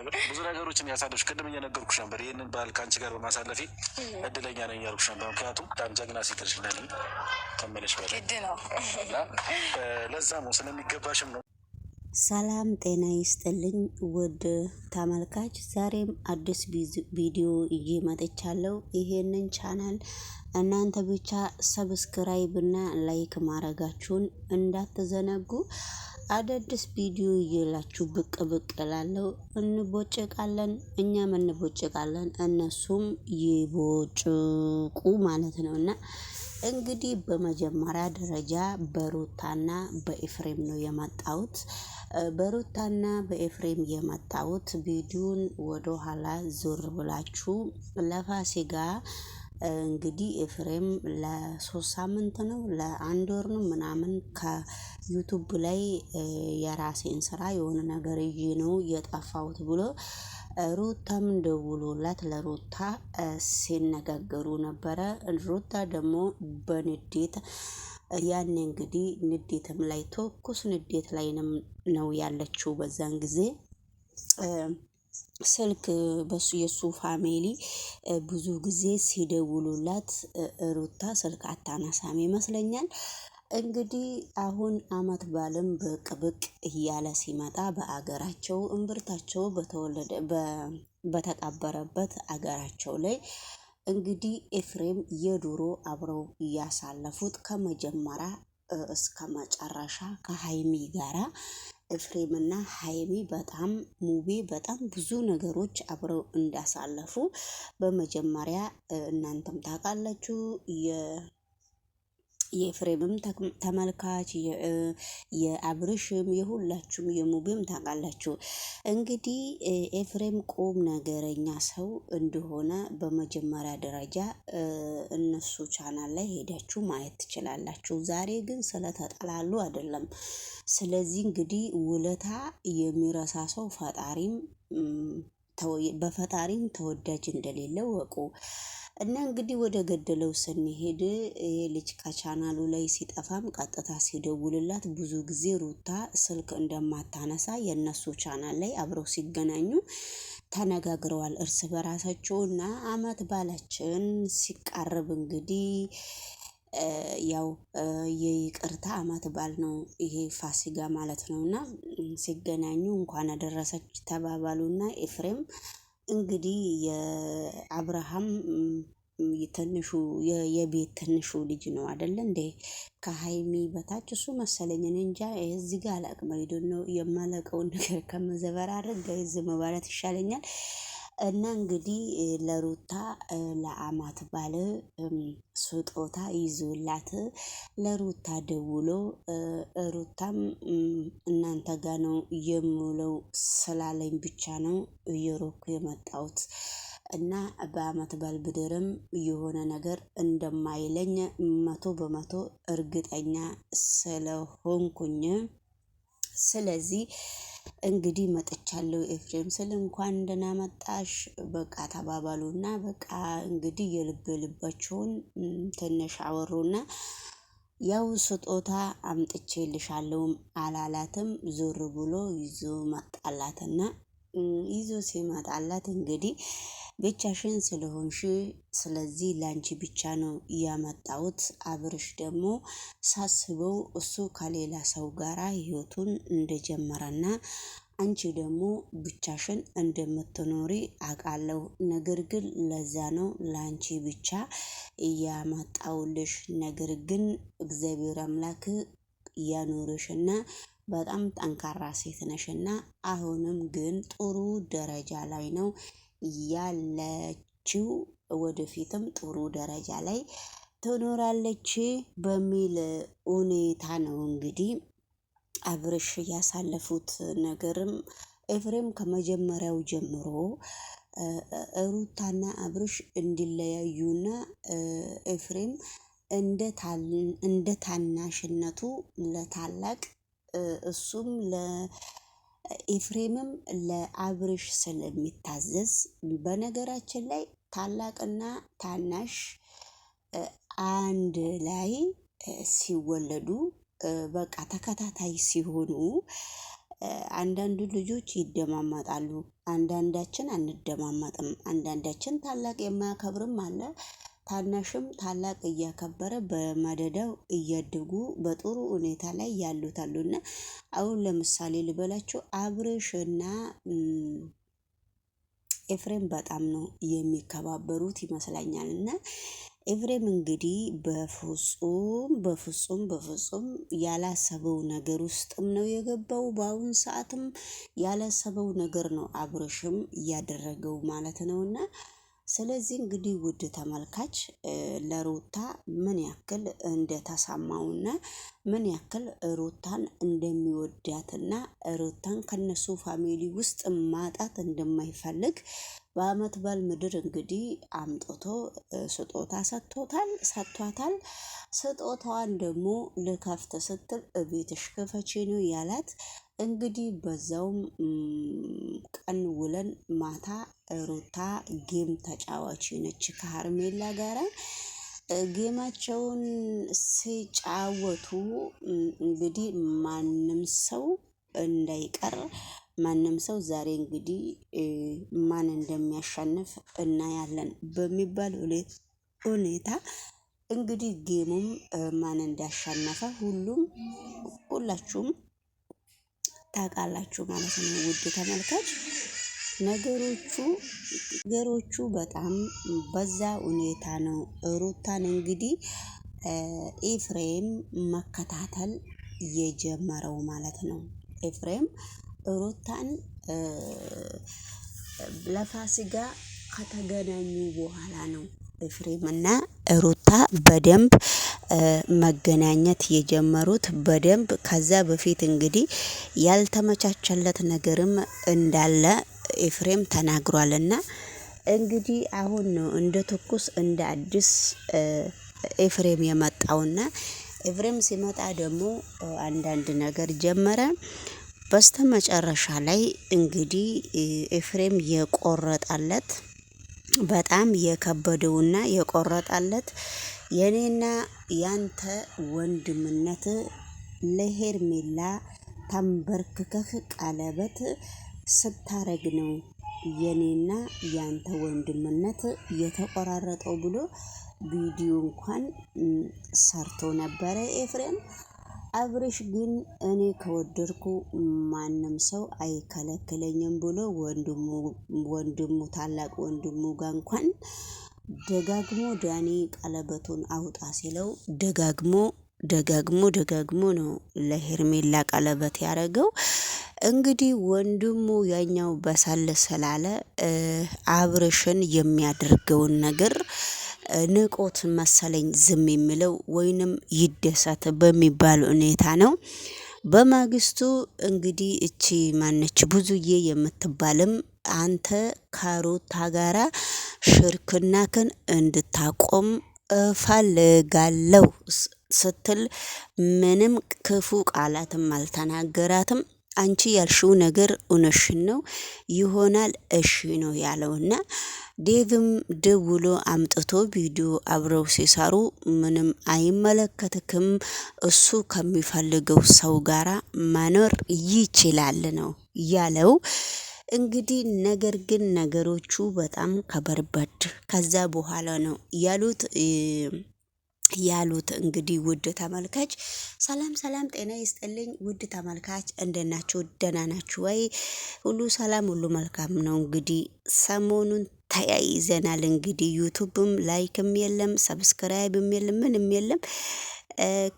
ብዙ ነገሮችን ያሳለፍሽ ቅድም እየነገርኩሽ ነበር። ይህንን ባህል ከአንቺ ጋር በማሳለፌ እድለኛ ነኝ ያልኩሽ ነበር። ምክንያቱም በጣም ጀግና ሴት ልጅ ነኝ ከመለሽ በላይ ነው። ለዛ ነው ስለሚገባሽም ነው። ሰላም ጤና ይስጥልኝ ውድ ተመልካች፣ ዛሬም አዲስ ቪዲዮ ይዤ መጥቻለሁ። ይሄንን ቻናል እናንተ ብቻ ሰብስክራይብ እና ላይክ ማድረጋችሁን እንዳትዘነጉ። አዳዲስ ቪዲዮ ይዤላችሁ ብቅ እላለሁ። እንቦጭቃለን፣ እኛም እንቦጭቃለን፣ እነሱም ይቦጭቁ ማለት ነውና እንግዲህ በመጀመሪያ ደረጃ በሩታና በኤፍሬም ነው የመጣሁት። በሩታና በኤፍሬም የመጣሁት ቪዲዮን ወደ ኋላ ዞር ብላችሁ ለፋሲካ እንግዲህ ኤፍሬም ለ3 ሳምንት ነው ለ1 ወር ነው ምናምን ከዩቱብ ላይ የራሴን ስራ የሆነ ነገር ይዤ ነው የጠፋሁት ብሎ ሩታም ደውሎላት ለሩታ ሲነጋገሩ ነበረ። ሩታ ደግሞ በንዴት ያኔ እንግዲህ ንዴትም ላይ ተኩስ ንዴት ላይ ነው ያለችው። በዛን ጊዜ ስልክ በሱ የሱ ፋሚሊ ብዙ ጊዜ ሲደውሉላት ሩታ ስልክ አታነሳም ይመስለኛል። እንግዲህ አሁን አመት ባለም ብቅ እያለ ሲመጣ በአገራቸው እምብርታቸው በተቀበረበት አገራቸው ላይ እንግዲህ ኤፍሬም የድሮ አብረው እያሳለፉት ከመጀመሪያ እስከ መጨረሻ ከሀይሚ ጋራ ኤፍሬምና ሀይሚ በጣም ሙቤ በጣም ብዙ ነገሮች አብረው እንዳሳለፉ በመጀመሪያ እናንተም ታውቃላችሁ። የኤፍሬምም ተመልካች የአብርሽም የሁላችሁም የሙቤም ታውቃላችሁ። እንግዲህ ኤፍሬም ቁም ነገረኛ ሰው እንደሆነ በመጀመሪያ ደረጃ እነሱ ቻናል ላይ ሄዳችሁ ማየት ትችላላችሁ። ዛሬ ግን ስለተጠላሉ አይደለም። ስለዚህ እንግዲህ ውለታ የሚረሳ ሰው በፈጣሪም ተወዳጅ እንደሌለው ወቁ። እና እንግዲህ ወደ ገደለው ስንሄድ ይሄ ልጅ ከቻናሉ ላይ ሲጠፋም ቀጥታ ሲደውልላት ብዙ ጊዜ ሩታ ስልክ እንደማታነሳ የነሱ ቻናል ላይ አብረው ሲገናኙ ተነጋግረዋል እርስ በራሳቸውና አመት ባላችን ሲቃረብ እንግዲህ ያው የይቅርታ አመት ባል ነው ይሄ ፋሲካ ማለት ነውና ሲገናኙ እንኳን አደረሰች ተባባሉና ኤፍሬም እንግዲህ የአብርሃም ትንሹ የቤት ትንሹ ልጅ ነው አይደለ እንዴ? ከሀይሚ በታች እሱ መሰለኝ። እኔ እንጃ እዚህ ጋር አላቅም። ነው የማለቀውን ነገር ከመዘበራረግ ጋይዝ መባላት ይሻለኛል። እና እንግዲህ ለሩታ ለአማት ባለ ስጦታ ይዞላት ለሩታ ደውሎ ሩታም እናንተ ጋ ነው የምውለው ስላለኝ ብቻ ነው እየሮኩ የመጣሁት እና በአመት ባል ብድርም የሆነ ነገር እንደማይለኝ 100% እርግጠኛ ስለሆንኩኝ ስለዚህ እንግዲህ መጥቻለሁ ኤፍሬም ስል እንኳን ደህና መጣሽ በቃ ተባባሉና በቃ እንግዲህ የልባቸውን ትንሽ አወሩና ያው ስጦታ አምጥቼልሻለሁም አላላትም። ዞር ብሎ ይዞ መጣላትና ይዞ ሲመጣላት እንግዲህ ብቻሽን ስለሆንሽ ስለዚህ ላንቺ ብቻ ነው ያመጣሁት። አብርሽ ደግሞ ሳስበው እሱ ከሌላ ሰው ጋራ ህይወቱን እንደጀመረና አንቺ ደግሞ ብቻሽን እንደምትኖሪ አውቃለሁ። ነገር ግን ለዛ ነው ላንቺ ብቻ ያመጣውልሽ። ነገር ግን እግዚአብሔር አምላክ ያኖርሽና በጣም ጠንካራ ሴት ነሽና አሁንም ግን ጥሩ ደረጃ ላይ ነው ያለችው። ወደፊትም ጥሩ ደረጃ ላይ ትኖራለች በሚል ሁኔታ ነው እንግዲህ አብርሽ ያሳለፉት ነገርም ኤፍሬም ከመጀመሪያው ጀምሮ ሩታና አብርሽ እንዲለያዩና ኤፍሬም እንደ ታናሽነቱ ለታላቅ እሱም ለኤፍሬምም ለአብርሽ ስለሚታዘዝ በነገራችን ላይ ታላቅና ታናሽ አንድ ላይ ሲወለዱ በቃ ተከታታይ ሲሆኑ አንዳንዱ ልጆች ይደማመጣሉ፣ አንዳንዳችን አንደማመጥም። አንዳንዳችን ታላቅ የማያከብርም አለ። ታናሽም ታላቅ እያከበረ በመደዳው እያደጉ በጥሩ ሁኔታ ላይ ያሉት አሉና አሁን ለምሳሌ ልበላችሁ አብርሽና ኤፍሬም በጣም ነው የሚከባበሩት ይመስለኛል። እና ኤፍሬም እንግዲህ በፍጹም ያላሰበው ነገር ውስጥም ነው የገባው። በአሁን ሰዓትም ያላሰበው ነገር ነው አብርሽም እያደረገው ማለት ነውና ስለዚህ እንግዲህ ውድ ተመልካች ለሩታ ምን ያክል እንደተሰማውና ምን ያክል ሩታን እንደሚወዳትና ሩታን ከነሱ ፋሚሊ ውስጥ ማጣት እንደማይፈልግ በአመት በዓል ምድር እንግዲህ አምጥቶ ስጦታ ሰጥቷታል። ስጦታዋን ደግሞ ልከፍት ስትል እቤትሽ ክፈቺ ነው ያላት። እንግዲህ በዛውም ቀን ውለን ማታ ሩታ ጌም ተጫዋች ነች ከሀርሜላ ጋራ። ጌማቸውን ሲጫወቱ እንግዲህ ማንም ሰው እንዳይቀር ማንም ሰው ዛሬ እንግዲህ ማን እንደሚያሸንፍ እናያለን በሚባል ሁኔታ እንግዲህ ጌሙም ማን እንዳሸነፈ ሁላችሁም ታውቃላችሁ ማለት ነው ውድ ተመልካች። ነገሮቹ በጣም በዛ ሁኔታ ነው ሩታን እንግዲህ ኤፍሬም መከታተል የጀመረው ማለት ነው። ኤፍሬም ሩታን ለፋሲካ ከተገናኙ በኋላ ነው ኤፍሬም እና ሩታ በደንብ መገናኘት የጀመሩት በደንብ። ከዛ በፊት እንግዲህ ያልተመቻቸለት ነገርም እንዳለ ኤፍሬም ተናግሯልና እንግዲህ አሁን ነው እንደ ትኩስ እንደ አዲስ ኤፍሬም የመጣውና ኤፍሬም ሲመጣ ደግሞ አንዳንድ ነገር ጀመረ። በስተመጨረሻ ላይ እንግዲህ ኤፍሬም የቆረጠለት በጣም የከበደውና የቆረጠለት የኔና ያንተ ወንድምነት ለሄርሜላ ተንበርክከህ ቀለበት ስታረግ ነው የኔና ያንተ ወንድምነት የተቆራረጠው ብሎ ቪዲዮ እንኳን ሰርቶ ነበረ ኤፍሬም። አብርሽ ግን እኔ ከወደድኩ ማንም ሰው አይከለክለኝም ብሎ ወንድሙ ታላቅ ወንድሙ ጋር እንኳን ደጋግሞ ዳኒ ቀለበቱን አውጣ ሲለው ደጋግሞ ነው ለሄርሜላ ቀለበት ያደረገው። እንግዲህ ወንድሙ ያኛው በሳል ስላለ አብርሽን የሚያደርገውን ነገር ንቆት መሰለኝ ዝም የሚለው ወይንም ይደሰት በሚባል ሁኔታ ነው። በማግስቱ እንግዲህ እቺ ማነች ብዙዬ የምትባልም አንተ ከሩታ ጋራ ሽርክናክን እንድታቆም እፈልጋለሁ ስትል ምንም ክፉ ቃላትም አልተናገራትም። አንቺ ያልሽው ነገር እውነትሽን ነው ይሆናል እሺ ነው ያለውና ዴቭም ደውሎ አምጥቶ ቪዲዮ አብረው ሲሰሩ ምንም አይመለከትክም፣ እሱ ከሚፈልገው ሰው ጋራ መኖር ይችላል ነው ያለው። እንግዲህ ነገር ግን ነገሮቹ በጣም ከበርበድ ከዛ በኋላ ነው ያሉት እንግዲህ ውድ ተመልካች ሰላም ጤና ይስጥልኝ ውድ ተመልካች እንደናችሁ ደህና ናችሁ ወይ? ሁሉ ሰላም ሁሉ መልካም ነው። እንግዲህ ሰሞኑን ተያይዘናል። እንግዲህ ዩቱብም ላይክም የለም ሰብስክራይብም የለም ምንም የለም።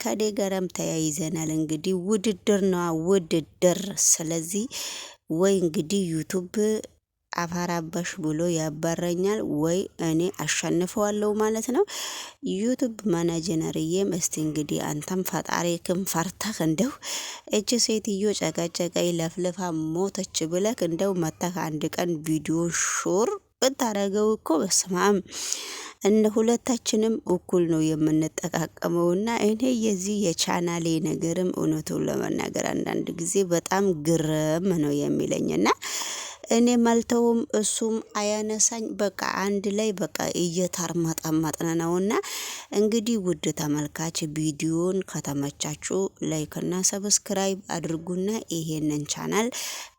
ከኔ ጋርም ተያይዘናል። እንግዲህ ውድድር ስለዚህ ወይ እንግዲህ ዩቱብ አፋራባሽ ብሎ ያባረኛል ወይ እኔ አሸንፈዋለሁ ማለት ነው። ዩቱብ ማናጀነርዬም እስቲ እንግዲህ አንተም ፈጣሪክም ፈርተህ እንደው እቺ ሴትዮ ጨቀጨቀይ ለፍልፋ ሞተች ብለክ እንደው መተህ አንድ ቀን ቪዲዮ ሹር ብታረገው እኮ በስማም እነ ሁለታችንም እኩል ነው የምንጠቃቀመውና እኔ የዚህ የቻናሌ ነገርም እውነቱን ለመናገር አንዳንድ ጊዜ በጣም ግርም ነው የሚለኝና እኔ ማልተውም እሱም አያነሳኝ በቃ አንድ ላይ በቃ እየተርማጣማጥነ ነውና እንግዲህ ውድ ተመልካች ቪዲዮን ከተመቻችሁ ላይክ እና ሰብስክራይብ አድርጉና ይሄንን ቻናል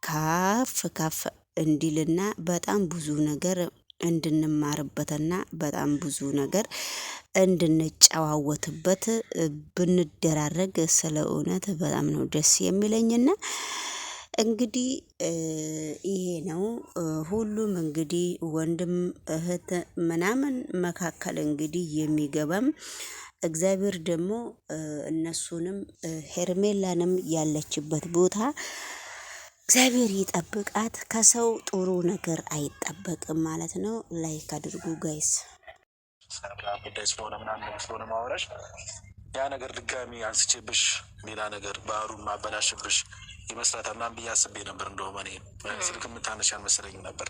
ከፍ እንዲልና በጣም ብዙ ነገር እንድንማርበትና በጣም ብዙ ነገር እንድንጨዋወትበት ብንደራረግ ስለ እውነት በጣም ነው ደስ የሚለኝና እንግዲህ ይሄ ነው ሁሉም እንግዲህ ወንድም እህት ምናምን መካከል እንግዲህ የሚገባም እግዚአብሔር ደግሞ እነሱንም ሄርሜላንም ያለችበት ቦታ እግዚአብሔር ይጠብቃት። ከሰው ጥሩ ነገር አይጠበቅም ማለት ነው። ላይክ አድርጉ ጋይስ። ጉዳይ ስለሆነ ምናምን ስለሆነ ማወራሽ ያ ነገር ድጋሚ አንስቼብሽ ሌላ ነገር ባህሩን ማበላሽብሽ ይመስላታል ምናምን ብዬ አስቤ ነበር። እንደውም እኔ ስልክ የምታነሺ አልመሰለኝም ነበር።